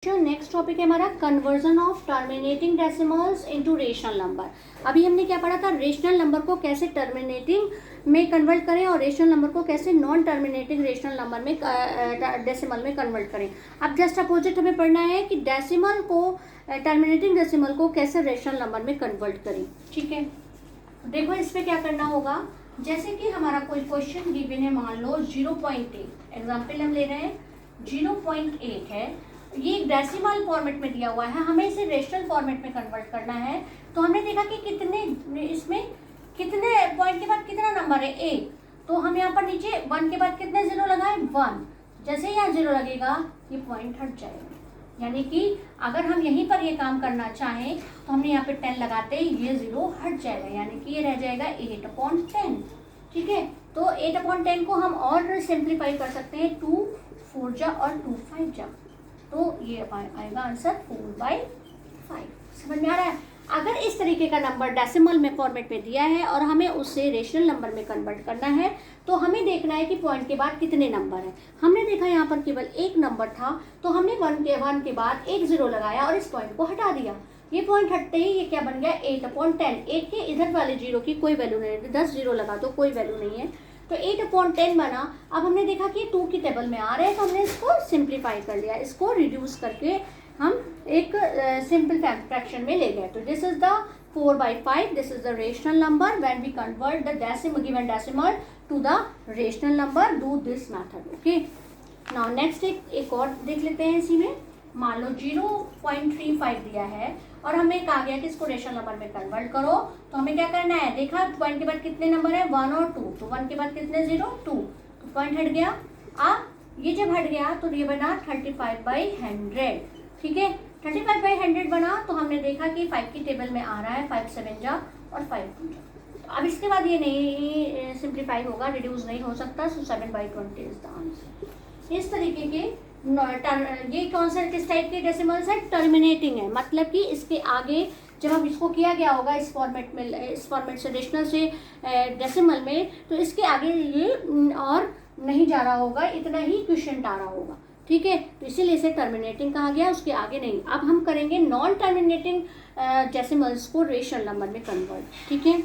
Next topic है हमारा conversion of terminating decimals into rational number. अभी हमने क्या पढ़ा था, रेशनल नंबर को कैसे टर्मिनेटिंग में कन्वर्ट करें और रेशनल नंबर को कैसे नॉन टर्मिनेटिंग रेशनल नंबर में डेसिमल में कन्वर्ट करें। अब जस्ट अपोजिट हमें पढ़ना है कि डेसिमल को टर्मिनेटिंग डेसिमल को कैसे रेशनल नंबर में कन्वर्ट करें। ठीक है, देखो इसमें क्या करना होगा। जैसे कि हमारा कोई क्वेश्चन गिवन है, मान लो 0.8 एग्जाम्पल हम ले रहे हैं, 0.8 है, ये एक डेसिमल फॉर्मेट में दिया हुआ है, हमें इसे रेशनल फॉर्मेट में कन्वर्ट करना है। तो हमने देखा कि कितने इसमें कितने पॉइंट के बाद कितना नंबर है, 1। तो हम यहाँ पर नीचे 1 के बाद कितने जीरो लगाए, 1। जैसे ही यहाँ जीरो लगेगा ये पॉइंट हट जाएगा, यानी कि अगर हम यहीं पर ये काम करना चाहें तो हमने यहाँ पे 10 लगाते ये जीरो हट जाएगा, यानी कि ये रह जाएगा 8/10। ठीक है, तो 8/10 को हम और सिंप्लीफाई कर सकते हैं, 2 4 जा और 2 5 जा, तो ये आएगा आंसर 4/5। समझ में आ रहा है। अगर इस तरीके का नंबर डेसिमल में फॉर्मेट में दिया है और हमें उससे रेशनल नंबर में कन्वर्ट करना है, तो हमें देखना है कि पॉइंट के बाद कितने नंबर हैं। हमने देखा यहाँ पर केवल एक नंबर था, तो हमने 1 के बाद एक जीरो लगाया और इस पॉइंट को हटा दिया। ये पॉइंट हटते ही ये क्या बन गया, 8/10। 8 के इधर वाले जीरो की कोई वैल्यू नहीं है, 10 जीरो लगा तो कोई वैल्यू नहीं है, तो 8/10 बना। अब हमने देखा कि 2 की टेबल में आ रहे हैं, तो हमने इसको सिंप्लीफाई कर लिया, इसको रिड्यूस करके हम एक सिंपल फ्रैक्शन में ले गए। तो this is the 4/5, this is the rational number when we convert the given decimal to the rational number, do this method. Okay, now next एक और देख लेते हैं। इसी में मान लो 0.35 दिया है और हमें कहा गया कि इसको रेशनल नंबर में कन्वर्ट करो, तो हमें क्या करना है, देखा पॉइंट के बाद कितने नंबर है, 1 और 2, तो 1 के बाद कितने जीरो, 2, तो पॉइंट हट गया। ये जब हट गया तो ये बना 35/100। ठीक है, 35/100 बना, तो हमने देखा कि 5 की टेबल में आ रहा है, 5 7 जा और 5 2 जा। तो अब इसके बाद ये नहीं सिंप्लीफाई होगा, रिड्यूस नहीं हो सकता, सो 7/20 इज द आंसर। इस तरीके के ये कौन सा किस टाइप के डेसिमल्स है, टर्मिनेटिंग है, मतलब कि इसके आगे जब हम इसको किया गया होगा इस फॉर्मेट से रेशनल से डेसिमल में, तो इसके आगे ये और नहीं जा रहा होगा, इतना ही क्वेश्चन आ रहा होगा। ठीक है, तो इसीलिए इसे टर्मिनेटिंग कहा गया, उसके आगे नहीं। अब हम करेंगे नॉन टर्मिनेटिंग डेसिमल्स को रेशनल नंबर में कन्वर्ट। ठीक है,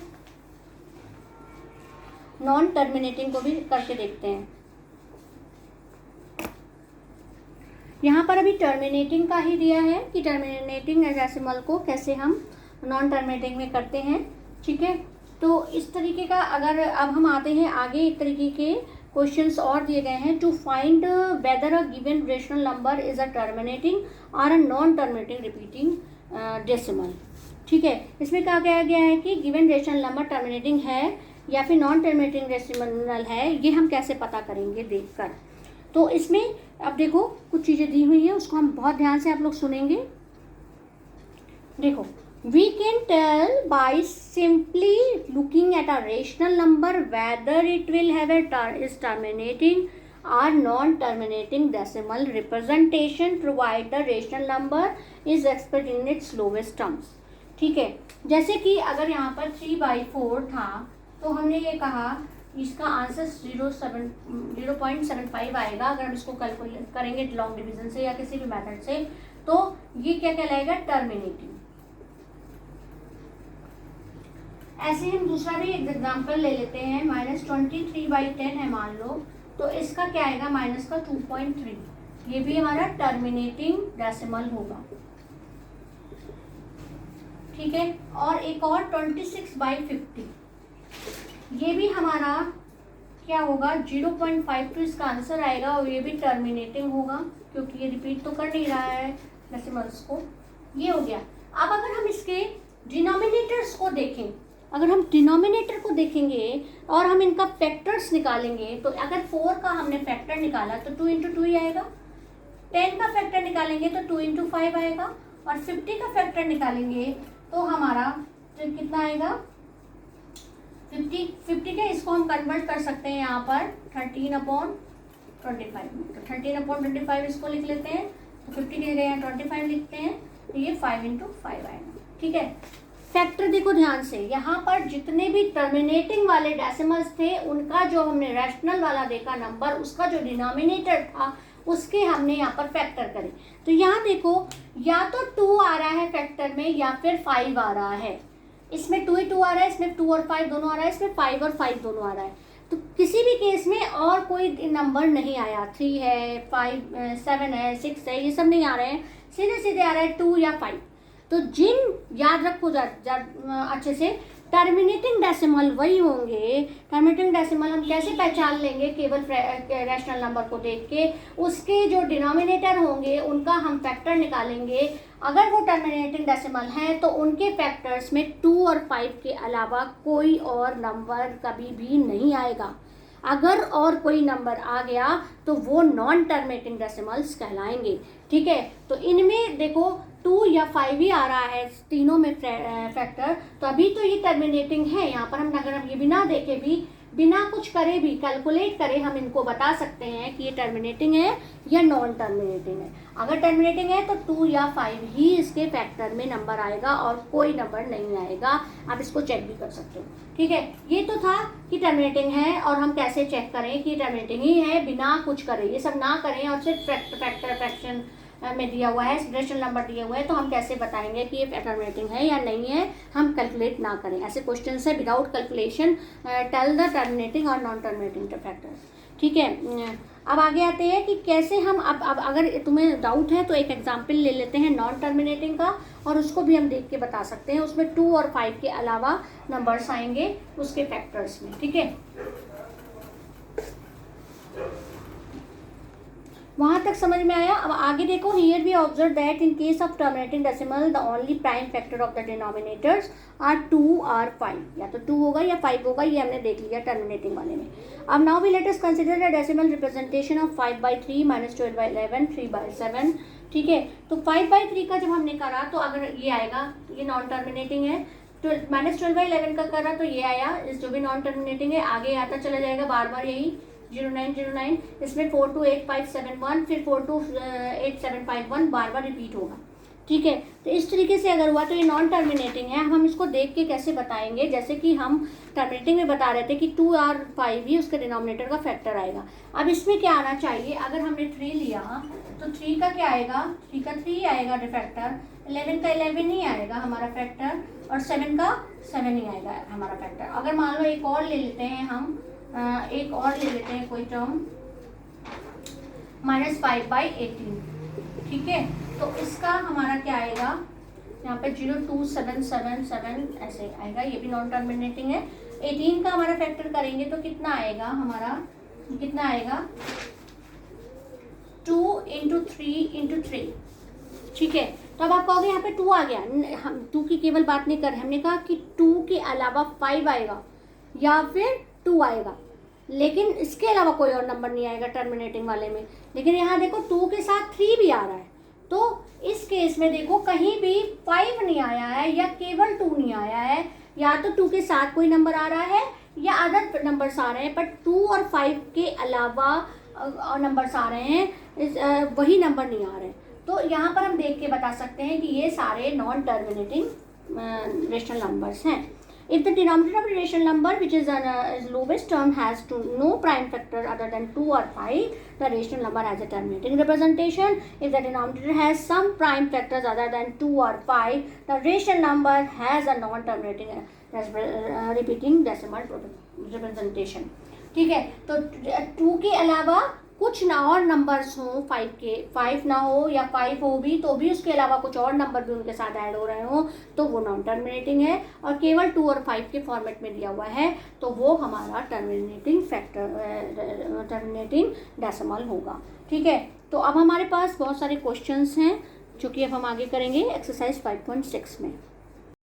नॉन टर्मिनेटिंग को भी करके देखते हैं। यहाँ पर अभी टर्मिनेटिंग का ही दिया है कि टर्मिनेटिंग डेसिमल को कैसे हम नॉन टर्मिनेटिंग में करते हैं। ठीक है, तो इस तरीके का अगर अब हम आते हैं आगे, एक तरीके के क्वेश्चंस और दिए गए हैं, to find whether a given rational number is a terminating और a non terminating repeating decimal. ठीक है, इसमें कहा गया है कि गिवन रेशनल नंबर टर्मिनेटिंग है या फिर नॉन टर्मिनेटिंग डेसिमल है, ये हम कैसे पता करेंगे देखकर। तो इसमें अब देखो कुछ चीज़ें दी हुई हैं, उसको हम बहुत ध्यान से आप लोग सुनेंगे। देखो, we can tell by simply looking at a rational number whether it will have is terminating और non terminating decimal representation provided the rational number is expressed in its lowest terms. ठीक है, जैसे कि अगर यहाँ पर 3/4 था, तो हमने ये कहा इसका आंसर 0.75 आएगा। अगर हम इसको कैलकुलेट करेंगे लॉन्ग डिवीजन से या किसी भी मेथड से, तो ये क्या कहलाएगा, टर्मिनेटिंग। ऐसे हम दूसरा भी एक एग्जांपल ले लेते हैं, -23/10 है मान लो, तो इसका क्या आएगा, माइनस का 2.3, ये भी हमारा टर्मिनेटिंग डेसिमल होगा। ठीक है, और एक और 26/50, ये भी हमारा क्या होगा, 0.5, तो इसका आंसर आएगा और ये भी टर्मिनेटिंग होगा, क्योंकि ये रिपीट तो कर नहीं रहा है डेसिमल्स को। ये हो गया। अब अगर हम इसके डिनोमिनेटर्स को देखें, अगर हम डिनोमिनेटर को देखेंगे और हम इनका फैक्टर्स निकालेंगे, तो अगर 4 का हमने फैक्टर निकाला तो 2 × 2 ही आएगा, 10 का फैक्टर निकालेंगे तो 2 × 5 आएगा, और 50 का फैक्टर निकालेंगे तो हमारा तो कितना आएगा, 50 के इसको हम कन्वर्ट कर सकते हैं यहाँ पर 13/25 में, तो 13/25 इसको लिख लेते हैं, तो 50 की जगह यहाँ 25 लिखते हैं, तो ये 5 × 5 आएगा। ठीक है, फैक्टर देखो ध्यान से, यहाँ पर जितने भी टर्मिनेटिंग वाले डेसिमल्स थे उनका जो हमने रैशनल वाला देखा नंबर, उसका जो डिनोमिनेटर था उसके हमने यहाँ पर फैक्टर करे। तो यहाँ देखो, या तो 2 आ रहा है फैक्टर में या फिर 5 आ रहा है। इसमें 2 ही 2 आ रहा है, इसमें 2 और 5 दोनों आ रहा है, इसमें 5 और 5 दोनों आ रहा है। तो किसी भी केस में और कोई नंबर नहीं आया, 3 है, 5 7 है, 6 है, ये सब नहीं आ रहे हैं, सीधे सीधे आ रहा है 2 या 5। तो जिन याद रखो अच्छे से, टर्मिनेटिंग डेसिमल वही होंगे। टर्मिनेटिंग डेसिमल हम कैसे पहचान लेंगे? केवल रैशनल नंबर को देख के उसके जो डिनोमिनेटर होंगे उनका हम फैक्टर निकालेंगे। अगर वो टर्मिनेटिंग डेसिमल है तो उनके फैक्टर्स में 2 और 5 के अलावा कोई और नंबर कभी भी नहीं आएगा। अगर और कोई नंबर आ गया तो वो नॉन टर्मिनेटिंग डेसिमल्स कहलाएंगे। ठीक है, तो इनमें देखो 2 या 5 ही आ रहा है तीनों में फैक्टर, तो अभी तो ये टर्मिनेटिंग है। यहाँ पर हम अगर हम ये बिना देखे भी, बिना कुछ करे भी, कैलकुलेट करे, हम इनको बता सकते हैं कि ये टर्मिनेटिंग है या नॉन टर्मिनेटिंग है। अगर टर्मिनेटिंग है तो 2 या 5 ही इसके फैक्टर में नंबर आएगा और कोई नंबर नहीं आएगा। आप इसको चेक भी कर सकते हो। ठीक है, ये तो था कि टर्मिनेटिंग है और हम कैसे चेक करें कि टर्मिनेटिंग ही है बिना कुछ करें, ये सब ना करें और सिर्फ फैक्टर फ्रैक्शन में दिया हुआ है, रेशनल नंबर दिया हुआ है, तो हम कैसे बताएंगे कि ये टर्मिनेटिंग है या नहीं है, हम कैलकुलेट ना करें। ऐसे क्वेश्चन है without calculation tell the terminating और नॉन टर्मिनेटिंग फैक्टर्स। ठीक है, अब आगे आते हैं कि कैसे हम अब अगर तुम्हें डाउट है तो एक एग्जांपल ले लेते हैं नॉन टर्मिनेटिंग का, और उसको भी हम देख के बता सकते हैं। उसमें 2 और 5 के अलावा नंबर्स आएंगे उसके फैक्टर्स में। ठीक है, वहाँ तक समझ में आया। अब आगे देखो, here we observe that in case of terminating decimal the only prime factor of the denominators are 2 और 5। या तो 2 होगा या 5 होगा, ये हमने देख लिया टर्मिनेटिंग वाले में। अब now we let us consider the decimal representation of 5/3 - 12/11 3/7। ठीक है, तो 5/3 का जब हमने करा तो अगर ये आएगा, ये नॉन टर्मिनेटिंग है। तो -12/11 का करा तो ये आया, इस जो भी नॉन टर्मिनेटिंग है आगे आता चला जाएगा बार बार यही 0909। इसमें 428571, फिर 428751 बार बार रिपीट होगा। ठीक है, तो इस तरीके से अगर हुआ तो ये नॉन टर्मिनेटिंग है। हम इसको देख के कैसे बताएंगे, जैसे कि हम टर्मिनेटिंग में बता रहे थे कि 2 और 5 ही उसके डिनोमिनेटर का फैक्टर आएगा। अब इसमें क्या आना चाहिए, अगर हमने 3 लिया तो 3 का क्या आएगा, 3 का 3 आएगा फैक्टर, 11 का 11 ही आएगा हमारा फैक्टर, और 7 का 7 ही आएगा हमारा फैक्टर। अगर मान लो एक और ले लेते हैं हम, एक और ले लेते हैं कोई टर्म, -5/18। ठीक है, तो इसका हमारा क्या आएगा, यहाँ पे 02777 ऐसे आएगा, ये भी नॉन टर्मिनेटिंग है। 18 का हमारा फैक्टर करेंगे तो कितना आएगा हमारा, कितना आएगा 2 × 3 × 3। ठीक है, तो अब आप कहोगे यहाँ पे 2 आ गया, हम 2 की केवल बात नहीं कर रहे, हमने कहा कि 2 के अलावा 5 आएगा या फिर 2 आएगा, लेकिन इसके अलावा कोई और नंबर नहीं आएगा टर्मिनेटिंग वाले में। लेकिन यहाँ देखो 2 के साथ 3 भी आ रहा है, तो इस केस में देखो कहीं भी 5 नहीं आया है या केवल 2 नहीं आया है, या तो 2 के साथ कोई नंबर आ रहा है या अदर नंबर्स आ रहे हैं, बट 2 और 5 के अलावा नंबर्स आ रहे हैं, वही नंबर नहीं आ रहे। तो यहाँ पर हम देख के बता सकते हैं कि ये सारे नॉन टर्मिनेटिंग रेशनल नंबर्स हैं। If the denominator of the rational number, which is lowest term, has no prime factor other than 2 or 5, the rational number has a terminating representation. If the denominator has some prime factors other than 2 or 5, the rational number has a non-terminating repeating decimal representation. ठीक है, तो 2 के अलावा कुछ ना और numbers हों 5 के, 5 ना हो या 5 हो भी तो भी उसके अलावा कुछ और नंबर भी उनके साथ ऐड हो रहे हो तो वो नॉन टर्मिनेटिंग है, और केवल 2 और 5 के फॉर्मेट में दिया हुआ है तो वो हमारा टर्मिनेटिंग फैक्टर, टर्मिनेटिंग डेसिमल होगा। ठीक है, तो अब हमारे पास बहुत सारे क्वेश्चंस हैं जो कि अब हम आगे करेंगे एक्सरसाइज 5.6 में।